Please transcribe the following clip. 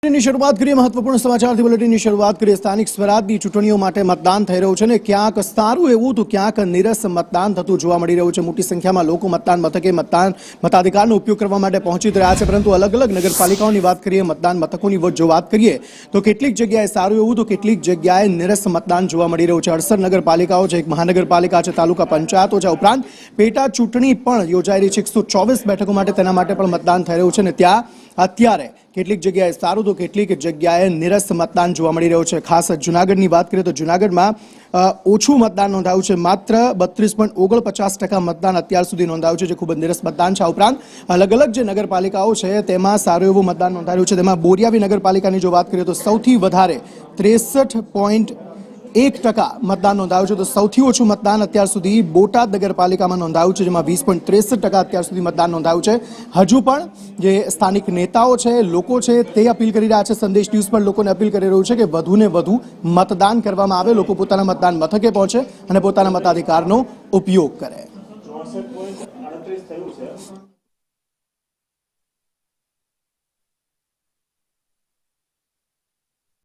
ની શરૂઆત કરીએ મહત્વપૂર્ણ સમાચારથી બુલેટિનની શરૂઆત કરીએ સ્થાનિક સ્વરાજની ચૂંટણીઓ માટે મતદાન થઈ રહ્યું છે ને ક્યાંક સારું એવું તો ક્યાંક નીરસ મતદાન થતું જોવા મળી રહ્યું છે। મોટી સંખ્યામાં લોકો મતદાન મથકે મતાધિકારનો ઉપયોગ કરવા માટે પહોંચી રહ્યા છે, પરંતુ અલગ અલગ નગરપાલિકાઓની વાત કરીએ, મતદાન મથકોની જો વાત કરીએ તો કેટલીક જગ્યાએ સારું એવું તો કેટલીક જગ્યાએ નીરસ મતદાન જોવા મળી રહ્યું છે। 68 નગરપાલિકાઓ છે, એક મહાનગરપાલિકા છે, તાલુકા પંચાયતો છે, ઉપરાંત પેટા ચૂંટણી પણ યોજાઈ રહી છે। 124 બેઠકો માટે તેના માટે પણ મતદાન થઈ રહ્યું છે ને ત્યાં અત્યારે કેટલીક જગ્યાએ સારું તો કેટલીક જગ્યાએ નીરસ મતદાન જોવા મળી રહ્યું છે। ખાસ જૂનાગઢની વાત કરીએ તો જૂનાગઢમાં ઓછું મતદાન નોંધાયું છે, માત્ર 32.49% મતદાન અત્યાર સુધી નોંધાયું છે, જે ખૂબ જ નીરસ મતદાન છે। આ ઉપરાંત અલગ અલગ જે નગરપાલિકાઓ છે તેમાં સારું એવું મતદાન નોંધાયું છે। તેમાં બોરિયાવી નગરપાલિકાની જો વાત કરીએ તો સૌથી વધારે 63.1% મતદાન નોંધાયું છે, તો સૌથી ઓછું મતદાન અત્યાર સુધી બોટાદ નગરપાલિકામાં નોંધાયું છે, જેમાં 20.63% અત્યાર સુધી મતદાન નોંધાયું છે। હજુ પણ જે સ્થાનિક નેતાઓ છે, લોકો છે, તે અપીલ કરી રહ્યા છે, સંદેશ ન્યૂઝ પણ લોકોને અપીલ કરી રહ્યું છે કે વધુને વધુ મતદાન કરવામાં આવે, લોકો પોતાના મતદાન મથકે પહોંચે અને પોતાના મતાધિકારનો ઉપયોગ કરે।